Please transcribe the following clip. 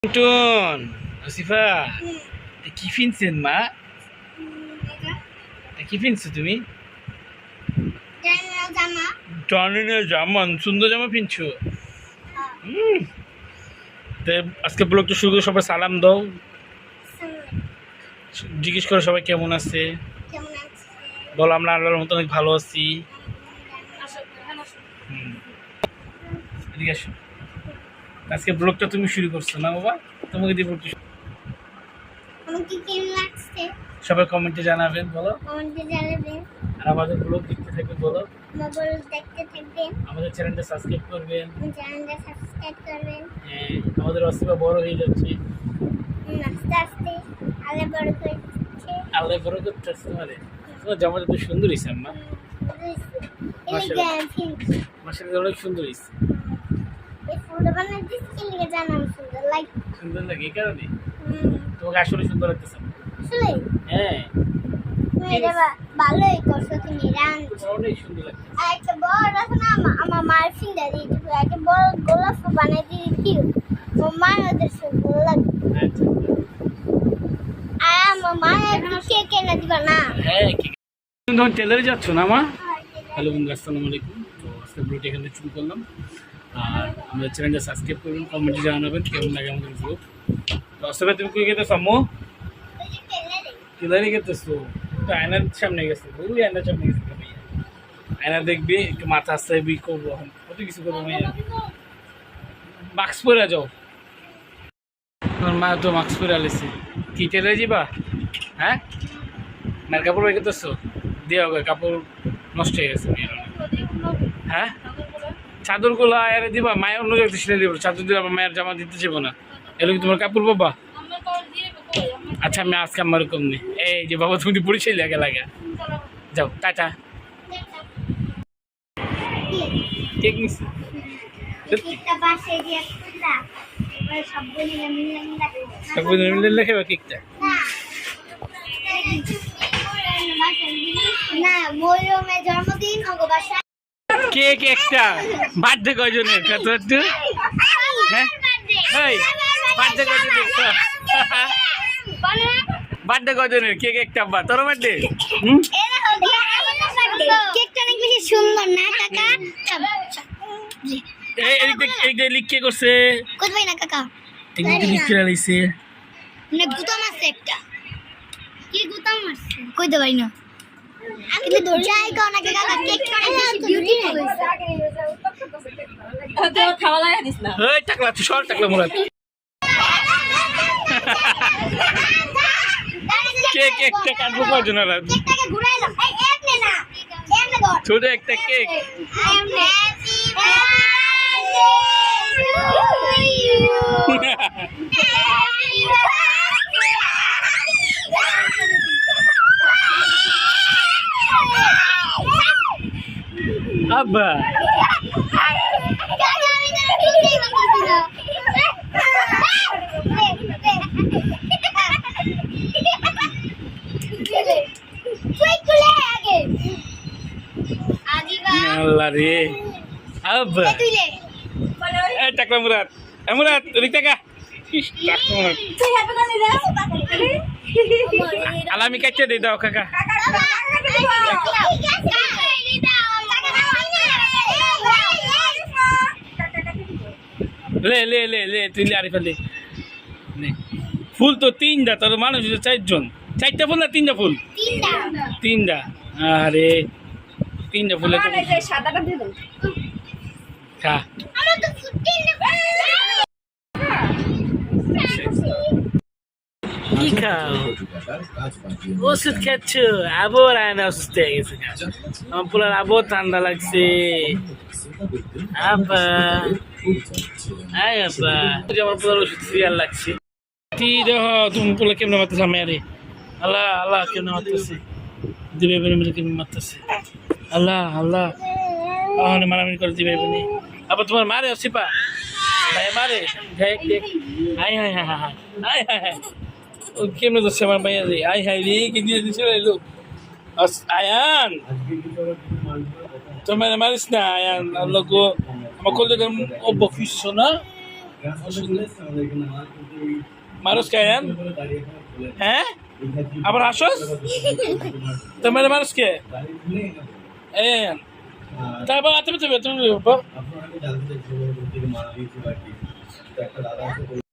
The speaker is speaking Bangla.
টুন আসিফা কি ফিনছেন মা? কি ফিনছো তুমি? টর্নিনের জামা, সুন্দর জামা ফিনছো। আজকে ব্লগটা শুরু করে সবাই সালাম দাও, জিজ্ঞেস করো সবাই কেমন আছে। বলো আমরা আল্লাহর মতো অনেক ভালো আছি। এদিকে আসো। আজকে ব্লগটা তুমি শুরু করছো না বাবা? তোমাকে দিয়ে ব্লগটা সবাই কমেন্টে জানাবেন, বলো। আর আমাদের ব্লগ দেখতে থাকবেন, বলো। আমাদের চ্যানেলটা সাবস্ক্রাইব করবেন। হ্যাঁ, আমাদের অসীমা বড় হয়ে যাচ্ছে। আল্লাহ বড় করতেছে। তোমার জামাটা তো সুন্দর হয়েছে আম্মা। মাশাআল্লাহ অনেক সুন্দর হয়েছে। সুন্দর লাগে এই কারণে তোমাকে আসলে সুন্দর লাগতেছে। হ্যাঁ ভালোই করছো তুমি রান। অনেক সুন্দর লাগছে। একটা বড় এখন আমার মার ফিঙ্গার দিয়ে দিবো, একটা বড় গোলাপ ফুল বানাই দিয়ে দিও। আমার মার ওদের সুন্দর লাগে। আর আমার মা একটু কেক এনে দিবা না? হ্যাঁ, তুমি তখন টেলারে যাচ্ছ না মা? হ্যালো বন্ধু, আসসালামু আলাইকুম। তো আজকে ব্লগটি এখানে শুরু করলাম। আর আমাদের চ্যানেলটা সাবস্ক্রাইব করবেন, কমেন্টে জানাবেন কেমন লাগে আমাদের ব্লগ। তো আসলে তুমি কই গেছো আম্মু? টেলারে গেতেছো তো আয়নার সামনে গেছো? ওই আয়নার সামনে গেছো ভাইয়া। আয়না দেখবি, একটু মাথা আসতে করবো, কত কিছু করবো ভাইয়া। মাস্ক পরে যাও। তোমার মা তো মাস্ক পরে আলেছে। কি টেলারে যাবা? হ্যাঁ, মায়ের কাপড় বের করতেছো? দিয়ে হোক, কাপড় নষ্ট হয়ে গেছে। হ্যাঁ, চাদরগুলো আয়ারে দিবা, মায়ের অন্য জায়গায় ছেড়ে দিব। চাদর দিলে আবার মায়ের জামা দিতে যাবো না। এলো কি তোমার কাপড় বাবা? আচ্ছা, আমি আজকে আমার এরকম নেই। এই যে বাবা, তুমি পরিচয় লাগে লাগে যাও, টাটা। কেক নিচ্ছি সব মিলে লেখে কেকটা। জন্মদিন কেক একটা বার্থডে কয়জনের? হ্যাঁ, বার্থডে কয়জনের? বার্থডে কয়জনের? কেক একটা বা তোর বার্থডে? কেকটা অনেক বেশি সুন্দর না কাকা? এইটা লিখকে করছে কই ভাই না কাকা? এইটা লিখকে লাইছে না, গুতাম আছে একটা। কি গুতাম আছে? কই দে ভাই না। আমি তো যাই কও না কাকা, কেকটা অনেক বেশি বিউটিফুল হইছে। তো খাওয়া লাগা দিস না। এই টাকলা তুই সর, টাকলা মুরাদ। কেক একটা কাটবো কয়জনের? কেকটাকে ঘুরাই দাও। এই এক নে না, এমনে ধর। ছোট একটা কেক। আব্বা আল্লাহ রে। আব্বা এই টাকলা মুরাদ, মুরাদ ওদিক টাকা। আলামি কাটতে দিয়ে দাও কাকা। লে লে লে লে তুই আরে ফেলে ফুল তো তিনটা, তোর মানুষ চারজন। চারটা ফুল না তিনটা ফুল? তিনটা। আরে তিনটা ফুলে সাদাটা দিয়ে দাও। খা। কি খাও? ওষুধ খাচ্ছ? আবার আয়না অসুস্থ হয়ে গেছে। আমার পুরার আবার ঠান্ডা লাগছে। আপা আয় আপা, আমার পুরার ওষুধ সিরিয়াল লাগছে। দেখ তুমি পুরো কেমনে মারতেছে আমি। আরে আল্লাহ আল্লাহ, কেমনে মারতেছে দিবে বেনে মিলে, কেমনে মারতেছে। আল্লাহ আল্লাহ, মারামারি করে দিবে বেনে। আবার তোমার মারে অসিপা ভাই মারে। দেখ দেখ, হাই হাই হাই হাই হাই হাই হাই, ও কেমনে যাচ্ছে আমার ভাইয়া রে। আই হাই রে, কি দিয়ে দিচ্ছে এলো। আয়ান তোমার মারিস না আয়ান। আল্লাহ গো, আমার কলেজের অভ্য না। মানুষ কেন হ্যাঁ আবার আসস তোমার মানুষ কে তারপর তুমি তুমি তুমি আপনারা জানতে চাইছিলেন মারা গিয়েছিল আর কি একটা দাদা